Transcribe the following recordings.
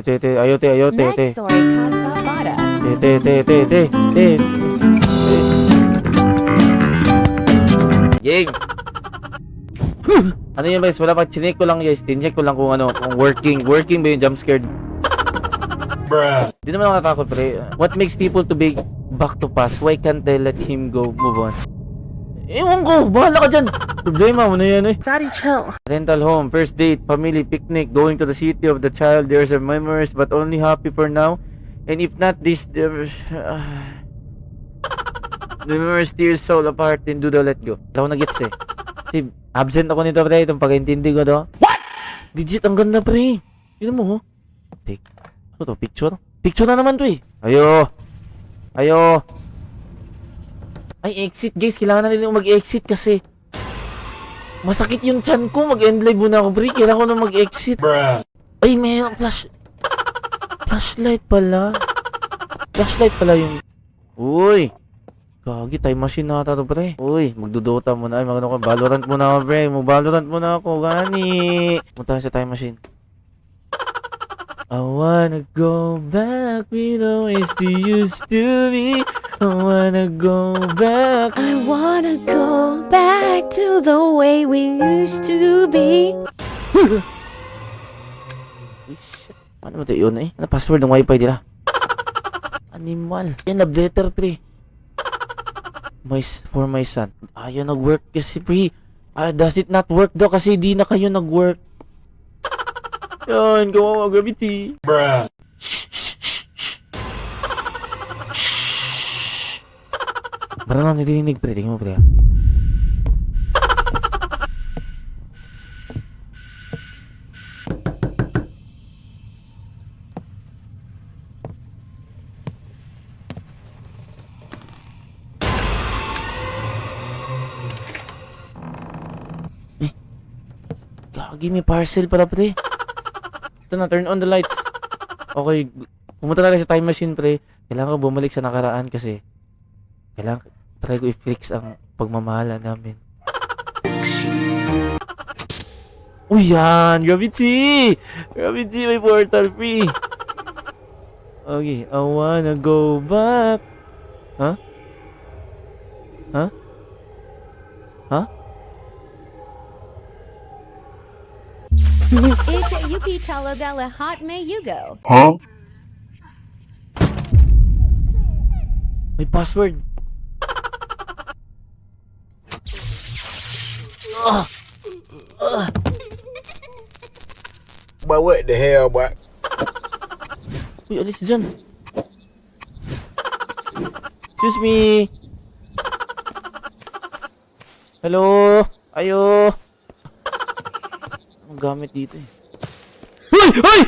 Ayote. Next story Kasabata. Game. Ano yun guys? Wala pa. Chinek ko lang guys. Tincheck ko lang kung ano. Kung working ba yung jump scared. Bruh. Di naman ako natakot pre. What makes people to be back to past? Why can't they let him go? Move on. Ewan ko. Bahala ka dyan. Problema mo na yan eh. Daddy, chill. Rental home, first date, family picnic, going to the city of the child. There's a memories but only happy for now. And if not this, the memories tear soul apart and do the let go. Ako nag-gets eh. Kasi absent ako nito pre, itong pag-intindi ko to. What? Legit, ang ganda pre. Tignan mo ho. Take. Ano to? Picture? Picture na naman to eh. Ayo. Ay, exit guys. Kailangan na rin mag-exit kasi masakit yung chan ko. Mag-end live muna ako pre. Kailangan ko na mag-exit. Bruh. Ay, may flashlight pala. Flashlight pala yung... Uy. Gagi, time machine na ata to pre. Uy, magdudota muna. Ay, magano ka. Valorant muna ako pre. Mag-Valorant muna ako. Gani. Punta sa time machine. I wanna go back with the ways they used to be. I wanna go back. I wanna go back to the way we used to be. Uy, shit. Paano mo ito yun eh? Ano password ng wifi nila? Animal. Yan, love letter pre. For my son. Ayaw nag-work kasi pre. Does it not work daw kasi di na kayo nag-work. Yan, kawawa gravity. Bruh. Parang nang nilinig pre. Tingin mo pre. Gagi, may parcel pala pre. Ito na, turn on the lights. Okay, pumunta na lang sa time machine pre. Kailangan ko bumalik sa nakaraan kasi kailangan try ko i-fix ang pagmamahala namin. Uy yan! Gravity! Gravity, may portal free! Okay, I wanna go back. Huh? Huh? Huh? Isha Yuki Taladala Hot May Yugo. Huh? May password. But what the hell, boy? Uy, alis dyan. Excuse me. Hello? Ayo. Anong gamit dito eh? Uy! Uy!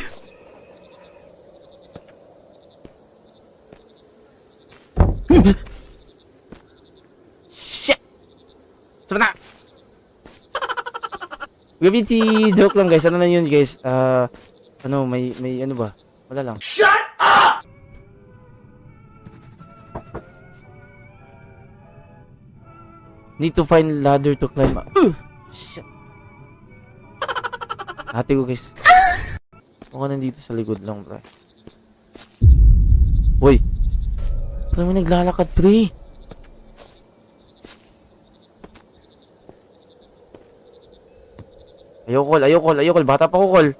Shit! Sama na! Gravity! Joke lang guys. Ano na yun guys? Ano, may ano ba? Wala lang. Shut up! Need to find ladder to climb up. Shit. Ate ko guys. Mukhang nandito sa likod lang pre. Uy. Pre, may naglalakad pre. Ayoko, bata pa ko, call.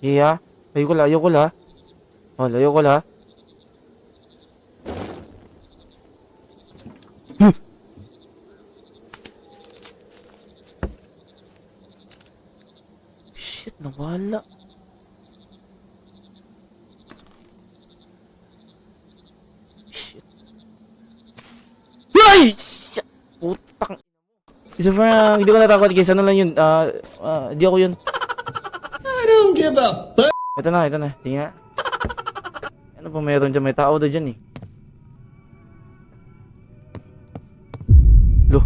Yeah, ayoko la. Oh, ayoko la. Shit, nawala. Shit. Ay! Shit! Putang. Isa pa, hindi ko natakot guys. Ano lang yun? Di ako yun. I don't give a fuck. Ito na. Tingnan. Ano pa meron dyan? May tao daw dyan eh. Lo.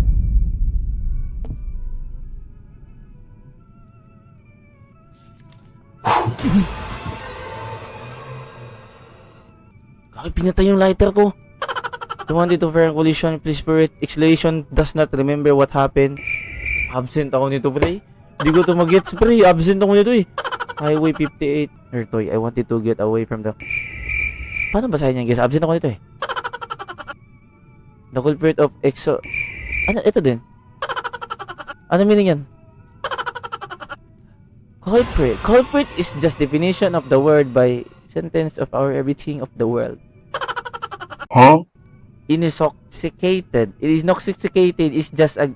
Kaki, pinatay yung lighter ko. The one dito fair collision, please spirit. Exhalation does not remember what happened. Absent ako nito pre. Di ko to mag-gets, pre. Absent ako nito eh. Highway 58. Ertoy, I wanted to get away from the... Paano basahin yan, guys? Absent ako nito eh. The culprit of exo... Ano? Ito din. Ano meaning yan? Culprit. Culprit is just definition of the word by sentence of our everything of the world. Huh? Intoxicated. It is intoxicated is just a...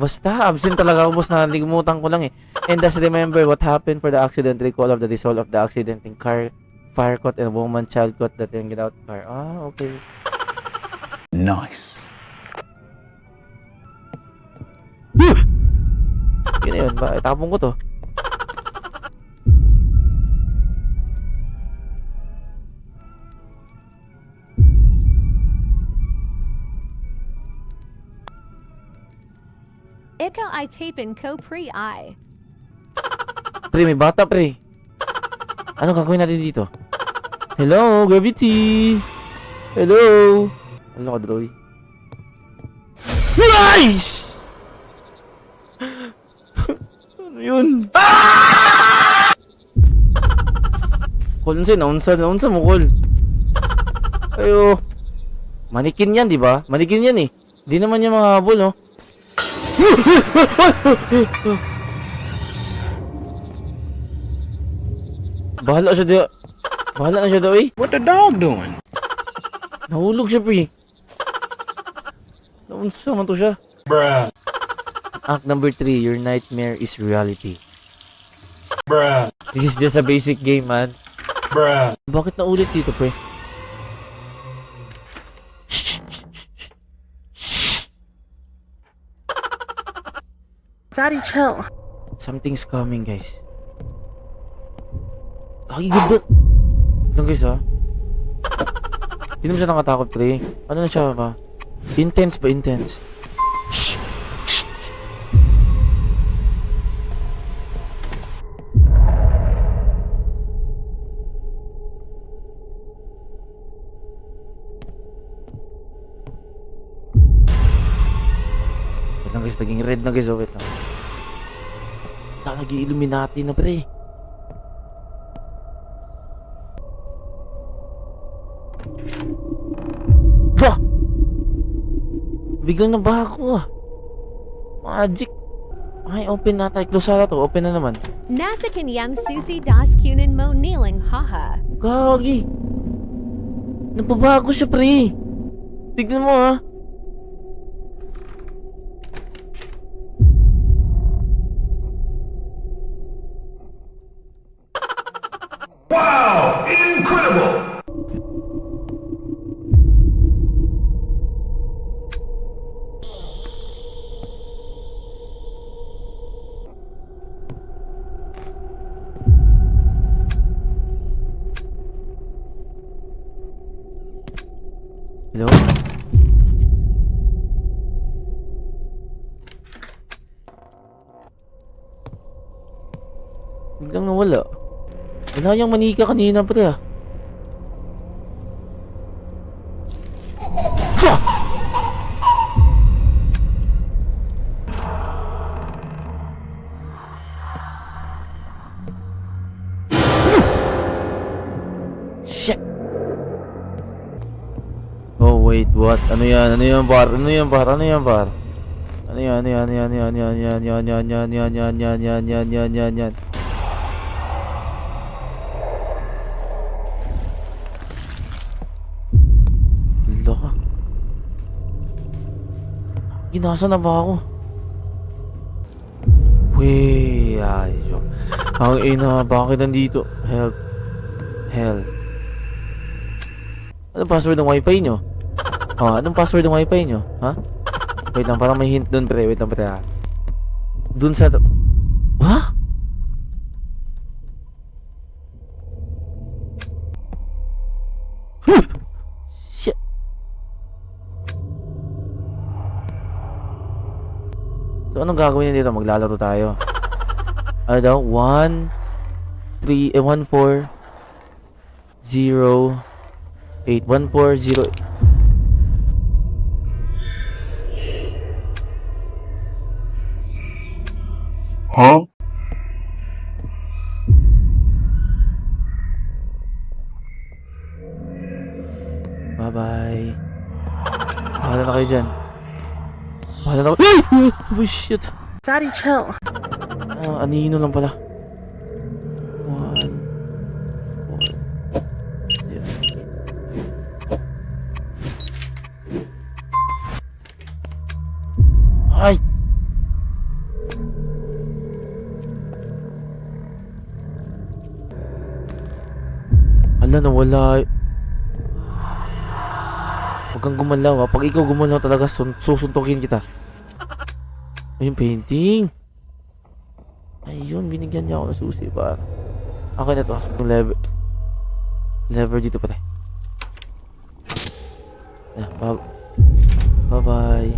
Basta, absent talaga ako, boss. Nalimutan ko lang eh. And thus remember what happened for the accident. Recall of the result of the accident in car, fire caught, and a woman child caught that didn't get out car. Ah, okay. Nice. Yun na yun. Itapon ko to. Ikaw ay tapin ko pre-I. Pre, may bata, pre. Ano gagawin natin dito? Hello, Gravity! Hello! Ano ka, Droy? Nice! Ano yun? Konsen, naunsa mo, Kol? Ayo. Manikin yan, di ba? Manikin yan eh. Di naman niya makahabol, no? Bahala siya daw. Bahala na siya daw eh. What the dog doing? Nahulog siya, pre. Naunsa man to siya. Bruh. Act number 3, your nightmare is reality. Bruh. This is just a basic game, man. Bruh. Bakit naulit dito, pre? Daddy, chill. Something's coming, guys. Kakigod doon. Ito, guys, ha? Hindi naman siya nakatakot, pre. Ano na siya ba? Intense ba? Intense. Wait lang, guys. Naging red na, guys. Oh, wait lang. Nag-i-illuminati na, pre. Bah! Biglang nabaha ko ah. Magic. Ay, open na tayo. Close na to. Open na naman. Nasa kanyang susi das kunin mo niling haha. Gagi. Nababago siya, pre. Tignan mo ah. Wow! Incredible! Hello? Biglang nawala. Wala yung manika kanina, pre ah. Fuck! Shit! Oh wait, what? Ano yan? Ano yan, par? Ano yan, par? Ano yan, par? Ano yan? Ano yan? Ano yan? Ano yan? Ano yan? Yan, yan, yan, yan, yan, yan, yan, yan, yan, yan, yan, yan. Laka. Ginasa na ba ako? Weh, ayo. Ang ina, bakit nandito? Help. Help. Anong password ng wifi nyo? Ah, anong password ng wifi nyo? Ha? Wait lang, parang may hint dun, pre. Wait lang, pre. Ha? Dun sa... Ha? Shit. So, anong gagawin nyo dito? Maglalaro tayo. Ano daw? 1, 3, 1, 4, 0, 8, 1, 4, 0. Huh? Bye-bye. Bahala na kayo dyan. Bahala na kayo. Ay! Oh, shit. Daddy, chill. Anino lang pala. 1, 4, 7. Ay! Ala, nawala. Huwag kang gumalaw ha. Pag ikaw gumalaw talaga, susuntukin kita. Ayun, painting. Ayun, binigyan niya ako ng susi pa. Okay na to. Yung lever dito pala. Bye-bye.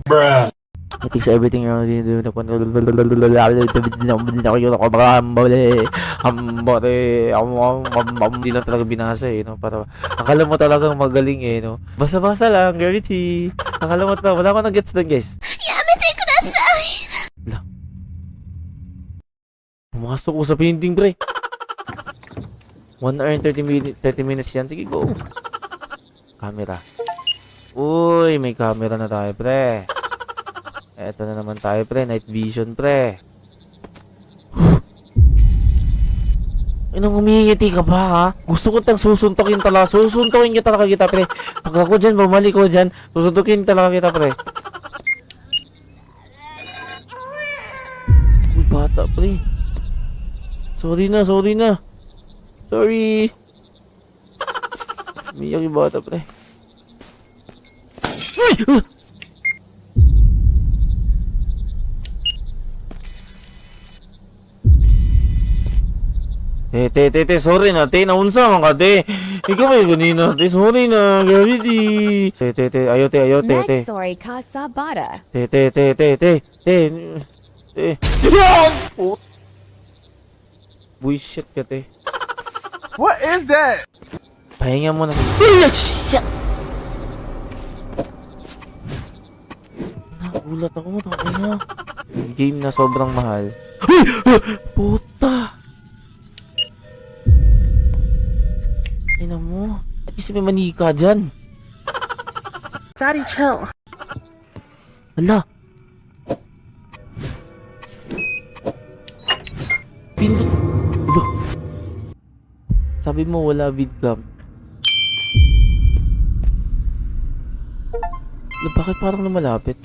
Bruh. It takes everything around you to hindi lang talaga binasa eh, no? Para akala mo talagang magaling eh, no? Basa-basa lang, girly chi. Akala mo talaga, wala ko nang gets doon, guys. Yamete kudasai! Wala. Pumasok ko sa painting, pre. 1 hour and 30 minutes yan. Sige, go. Camera. Uy, may camera na tayo, pre. Eto na naman tayo, pre. Night vision, pre. Inong umingiti ka ba, ha? Gusto ko tang susuntokin talaga. Susuntokin kita talaga kita, pre. Pag ako dyan, bumalik ko dyan, susuntokin talaga kita, pre. Uy, bata, pre. Sorry na. Sorry. Umiyak yung bata, pre. Uy! Te, sorry na, te, naunsa man ka, te. Ikaw may ganina, te, sorry na, gravity. Te, ayaw, te. Next story, Kasabata. Te. Oh! Bullshit ka, te. What is that? Pahinga mo na. Ay, shit! Nagulat ako, tangina. Game na sobrang mahal. Puta! Ina mo. At least may manika dyan. Daddy, chill. Hala. Pindot. Hala. Sabi mo wala vidcam. Hala, bakit parang lumalapit?